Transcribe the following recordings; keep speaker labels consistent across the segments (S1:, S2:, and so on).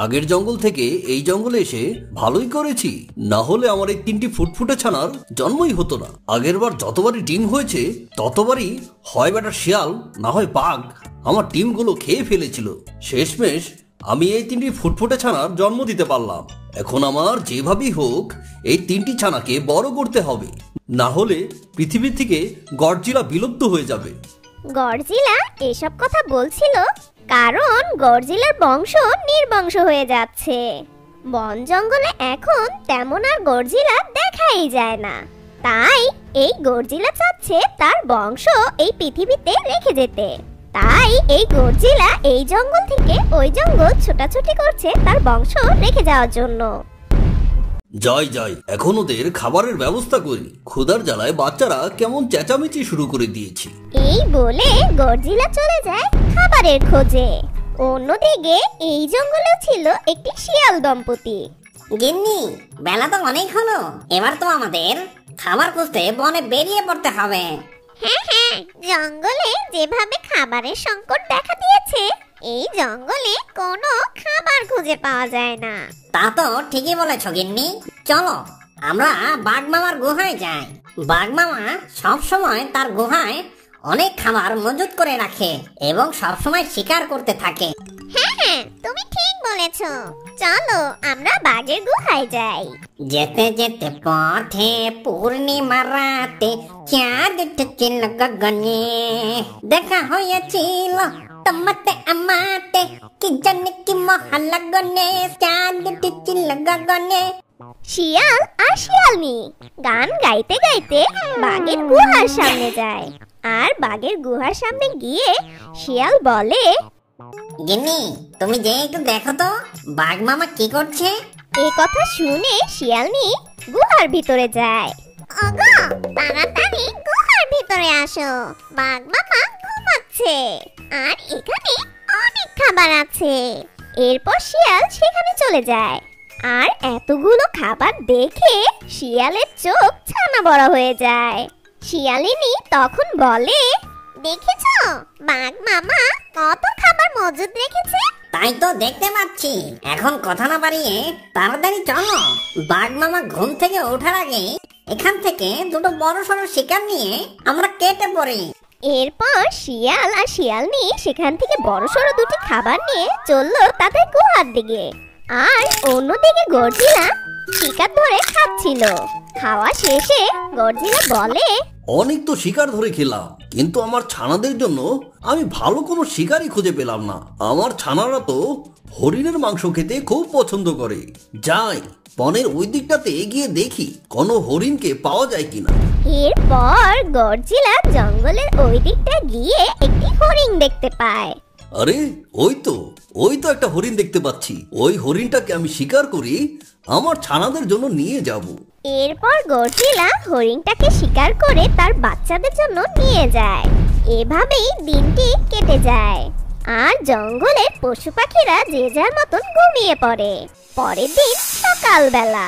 S1: আগের জঙ্গল থেকে এই জঙ্গলে এসে ভালোই করেছি, না হলে আমার এই 3টি ফুটফুটে ছানার জন্মই হতো না। আগের বার যতবারই ডিম হয়েছে ততবারই হয় বেটা শিয়াল না হয় বাঘ আমার ডিমগুলো খেয়ে ফেলেছিল। শেষমেশ আমি এই 3টি ফুটফুটে ছানার জন্ম দিতে পারলাম। এখন আমার যেভাবেই হোক এই 3টি ছানাকে বড় করতে হবে, না হলে পৃথিবী থেকে গডজিলা বিলুপ্ত হয়ে যাবে।
S2: গডজিলা এসব কথা বলছিল কারণ গডজিলার বংশ নির্বংশ হয়ে যাচ্ছে। বন জঙ্গলে এখন তেমন আর গডজিলা দেখাই যায় না, তাই এই গডজিলা চাচ্ছে তার বংশ এই পৃথিবীতে রেখে যেতে। তাই এই গডজিলা এই জঙ্গল থেকে ওই জঙ্গল ছোটাছুটি করছে তার বংশ রেখে যাওয়ার জন্য।
S1: যাই যাই, এখন ওদের খাবারের ব্যবস্থা করি। ক্ষুধার জ্বালায় বাচ্চারা কেমন চেঁচামেচি শুরু করে দিয়েছে।
S2: এই বলে গডজিলা চলে যায় খাবারের খোঁজে। অন্যদিকে এই জঙ্গলেও ছিল একটি শিয়াল দম্পতি।
S3: গিন্নি, বেলা তো অনেক হলো, এবার তো আমাদের খাবার খুঁজতে বনে বেরিয়ে পড়তে হবে।
S2: হ্যাঁ হ্যাঁ, জঙ্গলে যেভাবে খাবারের সংকট দেখা দিয়েছে এই জঙ্গলে কোনো খাবার খুঁজে পাওয়া যায় না।
S3: তা তো ঠিকই বলেছ গিন্নি, চলো আমরা বাঘ মামার গুহায় যাই। বাঘ মামা সব সময় তার গুহায় অনেক খাবার মজুত করে রাখে এবং সব সময় শিকার করতে থাকে।
S2: হ্যাঁ হ্যাঁ, তুমি ঠিক বলেছো, চলো আমরা বাঘের গুহায় যাই।
S3: যেতে যেতে পথে পূর্ণিমা রাতে চাঁদ উঠেছিল গগনে, দেখা হয়েছিল তোমাতে আমাতে, কি জানি কি মহা গনে, চাঁদ উঠেছিল গগনে।
S2: শিয়াল আর শিয়ালনি গান গাইতে গাইতে বাঘের গুহার সামনে যায়। আর বাঘের গুহার সামনে গিয়ে শিয়াল বলে,
S3: গিন্নি, তুমি যে একটু দেখো তো বাঘ মামা কি করছে।
S2: এই কথা শুনে শিয়ালনি গুহার ভিতরে যায়। ওগো, তাড়াতাড়ি গুহার ভিতরে আসো, বাঘ মামা ঘুমাচ্ছে আর এখানে অনেক খাবার আছে। এরপর শিয়াল সেখানে চলে যায় আর এতগুলো খাবার দেখে শিয়ালের চোখ ছানা বড় হয়ে যায়। শিয়ালিনী তখন বলে, দেখেছো বাঘ মামা কত খাবার মজুদ রেখেছে?
S3: তাই তো দেখতে পাচ্ছি। এখন কথা না বাড়িয়ে তাড়াতাড়ি চলো, বাঘ মামা ঘুম থেকে ওঠার আগে এখান থেকে দুটো বড় সড়ো শিকার নিয়ে আমরা কেটে পড়ি।
S2: এরপর শিয়াল আর শিয়ালনি সেখান থেকে বড়সড় দুটি খাবার নিয়ে চললো তাদের গুহার দিকে। আর অন্যদিকে গডজিলা শিকার ধরে খাচ্ছিল। খাওয়া শেষে গডজিলা বলে,
S1: অনেক তো শিকার ধরে খেলাম, কিন্তু আমার ছানাদের জন্য আমি ভালো কোনো শিকারই খুঁজে পেলাম না। আমার ছানারা তো হরিণের মাংস খেতে খুব পছন্দ করে। যাই বনের ওই দিকটাতে এগিয়ে দেখি কোনো হরিণকে পাওয়া যায় কিনা।
S2: এরপর গডজিলা জঙ্গলের ওই দিকটা গিয়ে একটি হরিণ দেখতে পায়।
S1: আরে ওই তো একটা হরিণ দেখতে পাচ্ছি। ওই হরিণটাকে আমি শিকার করি আমার ছানাদের জন্য নিয়ে যাব।
S2: এরপর গডজিলা হরিণটাকে শিকার করে তার বাচ্চাদের জন্য নিয়ে যায়। এভাবেই দিনটি কেটে যায় আর জঙ্গলের পশু পাখিরা যে যার মতন ঘুমিয়ে পড়ে। পরের দিন সকালবেলা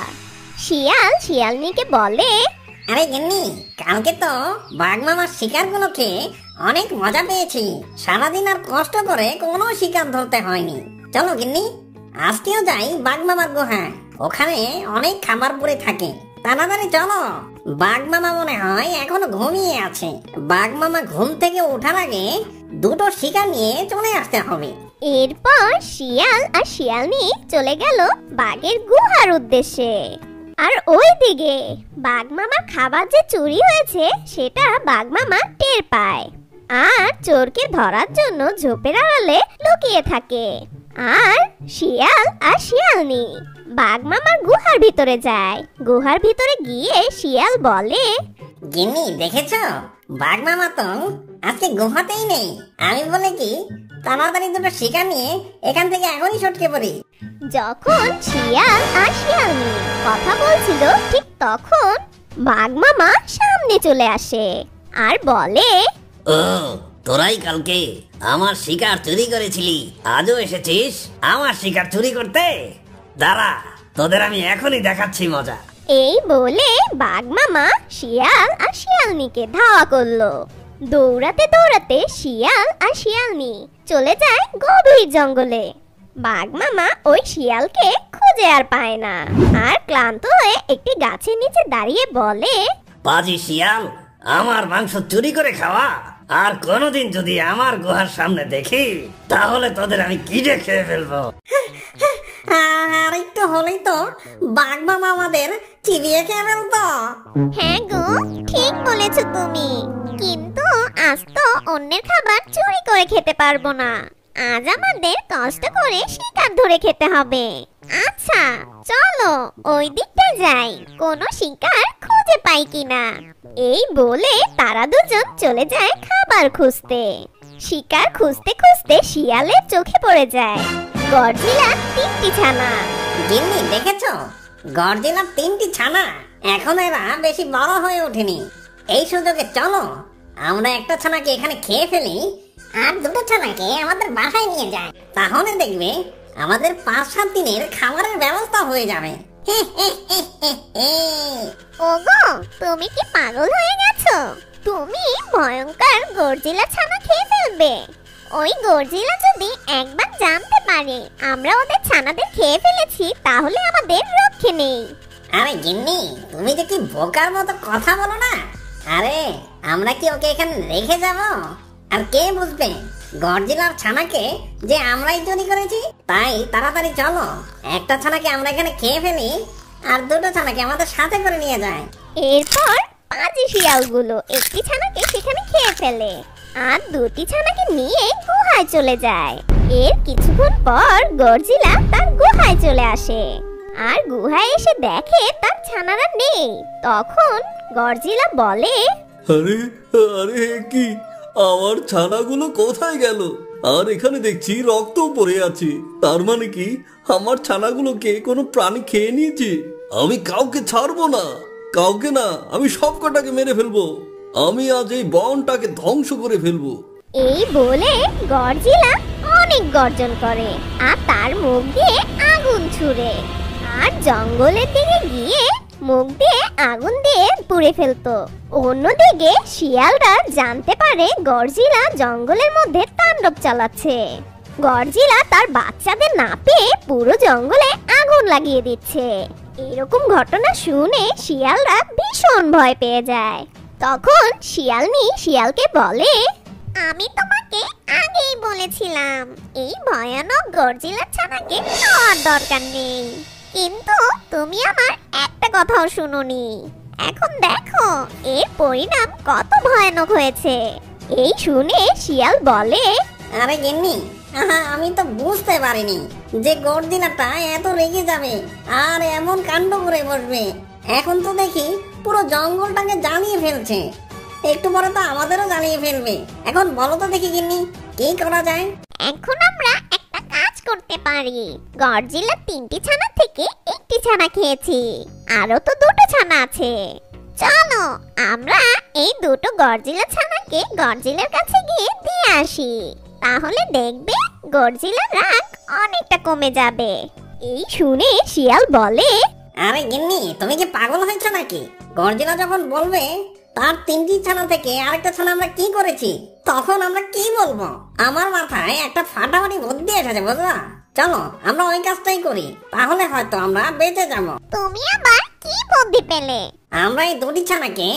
S2: শিয়াল শিয়ালনিকে বলে,
S3: আরে গিন্নি, কালকে তো বাঘ মামার শিকারগুলো খেয়ে অনেক মজা পেয়েছি। সারাদিন আর কষ্ট করে কোনো শিকার ধরতে হয়নি। চলো গিন্নি, আজকেও যাই বাঘ মামার গুহায়, ওখানে অনেক খাবার পড়ে থাকে। তাড়াতাড়ি চলো, বাঘ মামা মনে হয় এখনো ঘুমিয়ে আছে। বাঘ মামা ঘুম থেকে ওঠার আগে দুটো শিকার নিয়ে চলে আসতে হবে।
S2: এরপর শিয়াল আর শিয়ালনি চলে গেল বাঘের গুহার উদ্দেশ্যে। আর ওই দিকে বাঘ মামার খাবার যে চুরি হয়েছে সেটা বাঘ মামা টের পায় আর চোরকে ধরার জন্য ঝোপের আড়ালে লুকিয়ে থাকে। আর শিয়াল আর শিয়ালনি বাঘ মামার গুহার ভিতরে যায়। গুহার ভিতরে গিয়ে শিয়াল বলে,
S3: গিন্নি দেখেছো, বাঘ মামা তো আজকে গুহাতেই নেই। আমি বলে কি তাড়াতাড়ি দুটো শিকার নিয়ে এখান থেকে এখনই ছটকে পড়ি।
S2: যখন শিয়াল আর শিয়ালনি কথা বলছিল ঠিক তখন বাঘ মামা সামনে চলে আসে আর বলে,
S4: ও তোরাই কালকে আমার শিকার চুরি করেছিলি, আজও এসেছিস আমার শিকার চুরি করতে? দাঁড়া, তোদের আমি এখনই দেখাচ্ছি মজা।
S2: এই বলে বাঘ মামা শিয়াল আর শিয়ালনিকে ধাওয়া করলো। দৌড়াতে দৌড়াতে শিয়াল আর শিয়ালনি চলে যায় গভীর জঙ্গলে। বাঘ মামা ওই শিয়ালকে খুঁজে আর পায় না, আর ক্লান্ত হয়ে একটি গাছের নিচে দাঁড়িয়ে বলে,
S4: পাজি শিয়াল, আমার মাংস চুরি করে খাওয়া, আর কোনোদিন যদি আমার গুহার সামনে দেখি তাহলে তোদের আমি কিনে খেয়ে ফেলবো।
S3: আর একটু হলেই তো বাঘ মামা আমাদের চিবিয়ে খেয়ে ফেলতো।
S2: হ্যাঁ গো, ঠিক বলেছো তুমি, কিন্তু আজ তো অন্যের খাবার চুরি করে খেতে পারবো না। আজ আমাদের কষ্ট করে শিকার ধরে খেতে হবে। আচ্ছা চলো ওই দিকটা যাই, কোনো শিকার খুঁজে পাই কিনা। এই বলে তারা দুজন চলে যায় খাবার খুঁজতে। শিকার খুঁজতে খুঁজতে শিয়ালের চোখে পড়ে যায় গডজিলার 3টি ছানা।
S3: গিন্নি দেখেছো, গডজিলার 3টি ছানা, এখন এরা বেশি বড় হয়ে ওঠেনি। এই সুযোগে চলো আমরা একটা ছানাকে এখানে খেয়ে ফেলি, আর দুটো ছানাকে আমাদের বাসায় নিয়ে যাই। তাহলে দেখবে আমাদের 5-7 দিনের খাবারের ব্যবস্থা হয়ে যাবে।
S2: ওগো, তুমি কি পাগল হয়ে গেছো? তুমি ভয়ঙ্কর গডজিলা ছানা খেয়ে ফেলবে। ওই গডজিলা যদি একবার জানতে পারে আমরা ওদের ছানাদের খেয়ে ফেলেছি, তাহলে আমাদের রক্ষে নেই।
S3: আরে গিন্নি, তুমি যে কি বোকার মতো কথা বলো না। আরে আমরা কি ওকে এখানে রেখে যাব? আর কে বুঝবে গডজিলার ছানাকে যে আমরাই চুরি করেছি? তাই তাড়াতাড়ি চলো, একটা ছানাকে আমরা এখানে খেয়ে ফেলি, আর দুটো ছানাকে আমাদের সাথে করে নিয়ে যায়।
S2: এরপর পাজি শিয়ালগুলো একটি ছানাকে সেখানে খেয়ে ফেলে, আর 2টি ছানাকে নিয়ে গুহায় চলে যায়। এর কিছুক্ষণ পর গডজিলা তার গুহায় চলে আসে, আর গুহায় এসে দেখে তার ছানারা নেই। তখন গডজিলা বলে,
S1: আরে আরে কি, আমার ছানাগুলো কোথায় গেল? আর এখানে দেখছি রক্ত পড়ে আছে, তার মানে কি আমার ছানাগুলোকে কোনো প্রাণী খেয়ে নিয়েছে? আমি কাউকে ছাড়বো না, কাউকে না, আমি সব কটাকে মেরে ফেলবো। আমি আজ এই বনটাকে ধ্বংস করে ফেলবো।
S2: এই বলে গডজিলা অনেক গর্জন করে, আর তার মুখ দিয়ে আগুন ছুড়ে, আর জঙ্গলের দিকে গিয়ে মুখ দিয়ে আগুন দিয়ে পুড়ে ফেলতো। অন্যদিকে শিয়ালরা জানতে পারে গডজিলা জঙ্গলের মধ্যে তাণ্ডব চালাচ্ছে। গডজিলা তার বাচ্চাদের না পেয়ে পুরো জঙ্গলে আগুন লাগিয়ে দিচ্ছে। এরকম ঘটনা শুনে শিয়ালরা ভীষণ ভয় পেয়ে যায়। তখন শিয়ালনি শিয়ালকে বলে, আমি তোমাকে আগেই বলেছিলাম এই ভয়ানক গডজিলার ছানাকে খাওয়ার দরকার নেই, কিন্তু তুমি আমার একটা কথাও শুনোনি। এখন দেখো এর পরিণাম কত ভয়ানক হয়েছে। এই শুনে শিয়াল বলে,
S3: আরে গিন্নি, আমি তো বুঝতে পারিনি যে গডজিলাটা এত রেগে যাবে আর এমন কাণ্ড করে বসবে। এখন তো দেখি পুরো জঙ্গলটাকে জ্বালিয়ে ফেলছে, একটু পরে তো আমাদেরও জ্বালিয়ে ফেলবে। এখন বলো তো দেখি গিন্নি, কি করা যায়?
S2: এখন আমরা একটা কাজ করতে পারি। গডজিলার 3টি ছানা থেকে একটি ছানা খেয়েছি, আরো তো 2টো ছানা আছে। চলো আমরা এই 2টো গডজিলা ছানাকে গডজিলার কাছে গিয়ে দিয়ে আসি, তাহলে দেখবে গডজিলার রাগ অনেকটা কমে যাবে। এই শুনে শিয়াল বলে,
S3: আরে গিন্নি, তুমি কি পাগল হয়েছো নাকি? গডজিলা যখন বলবে তার 3টি ছানা থেকে আরেকটা ছানা আমরা কি করেছি, তখন আমরা কি বলবো? আমার মাথায় একটা ফাটাফাটি বুদ্ধি এসেছে, বুঝলা? চলো আমরা ওই কাজটাই করি, তাহলে হয়তো আমরা বেঁচে যাবো।
S2: তুমি আবার কি বুদ্ধি পেলে?
S3: আমরা এই 2টি ছানাকে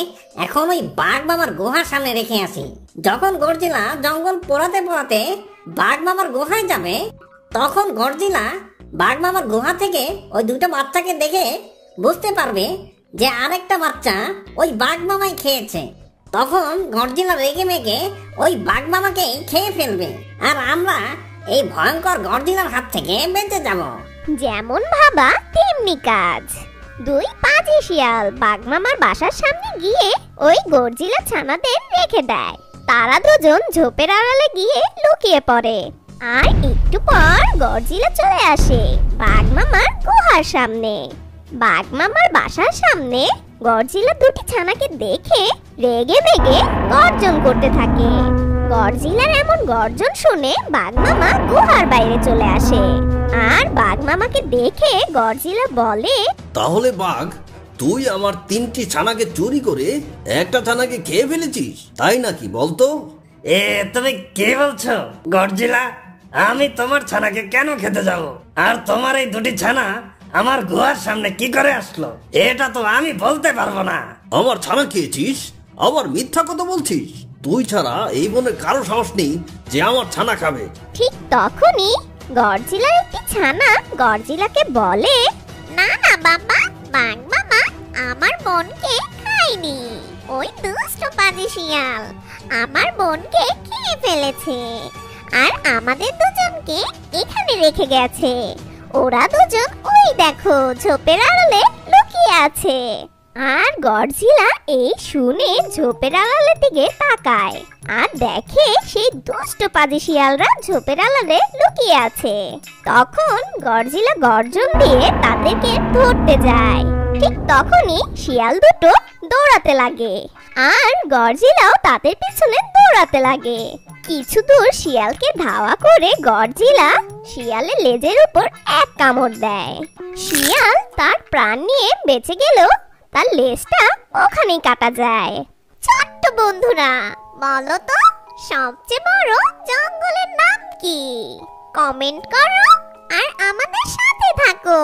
S3: এখন ওই বাঘ মামার গুহার সামনে রেখে আসি। যখন গডজিলা জঙ্গল পোড়াতে পোড়াতে বাঘ মামার গুহায় যাবে, তখন গডজিলা বাঘ মামার গুহা থেকে ওই 2টো বাচ্চাকে দেখে বুঝতে পারবে যে আরেকটা বাচ্চা ওই বাঘ মামাই খেয়েছে। তখন গডজিলা রেগে মেগে ওই বাঘ মামাকেই খেয়ে ফেলবে, আর আমরা এই ভয়ঙ্কর গডজিলার হাত থেকে বেঁচে যাব।
S2: যেমন ভাবা তেমনি কাজ। 2 পাজি শিয়াল বাঘ মামার বাসার সামনে গিয়ে ওই গডজিলা ছানাদের রেখে দেয়। তারা দুজন ঝোপের আড়ালে গিয়ে লুকিয়ে পড়ে, আর একটু পর গডজিলা চলে আসে বাঘ মামার গুহার সামনে। বাঘ মামার বাসার সামনে গডজিলা 2টি ছানাকে দেখে রেগে মেগে গর্জন করতে থাকে। গডজিলার এমন গর্জন শুনে বাঘ মামা গুহার বাইরে চলে আসে, আর বাঘ মামাকে দেখে গডজিলা বলে,
S1: তাহলে বাঘ, তুই আমার 3টি ছানাকে চুরি করে একটা ছানাকে খেয়ে ফেলেছিস, তাই নাকি? বলতো।
S4: এ তুমি কে বলছো গডজিলা? আমি তোমার ছানাকে কেন খেতে যাব? আর তোমার এই দুটি ছানা আমার গুহার সামনে কি করে আসলো এটা তো আমি বলতে পারবো না।
S1: আমার ছানা খেয়েছিস? আবার মিথ্যা কথা বলছিস? তুই ছাড়া এই বনের কারো সাহস নেই যে আমার ছানা খাবে।
S2: ঠিক তখনই গডজিলার একটি ছানা গডজিলাকে বলে, না না বাবা, বাঘ মামা আমার বোনকে খায়নি। ওই দুষ্ট পাজি শিয়াল আমার বোনকে খেয়ে ফেলেছে আর আমাদের দুজনকে এখানে রেখে গেছে। ওরা দুজন ওই দেখো ঝোপের আড়ালে লুকিয়ে আছে। আর গডজিলা এই শুনে ঝোপের আড়ালের দিকে তাকায় আর দেখে সেই দুষ্ট পাজি শিয়ালরা ঝোপের আড়ালে লুকিয়ে আছে। তখন গডজিলা গর্জন দিয়ে তাদেরকে ধরতে যায়। ঠিক তখনই শিয়াল দুটো দৌড়াতে লাগে আর গডজিলাও তাদের পিছনে দৌড়াতে লাগে। কিছু দূর শিয়ালকে ধাওয়া করে গডজিলা শিয়ালের লেজের উপর এক কামড় দেয়। শিয়াল তার প্রাণ নিয়ে বেঁচে গেলেও তার লেজটা ওখানেই কাটা যায়। ছোট্ট বন্ধুরা, বলো তো সবচেয়ে বড় জঙ্গলের নাম কি? কমেন্ট করো আর আমাদের সাথে থাকো।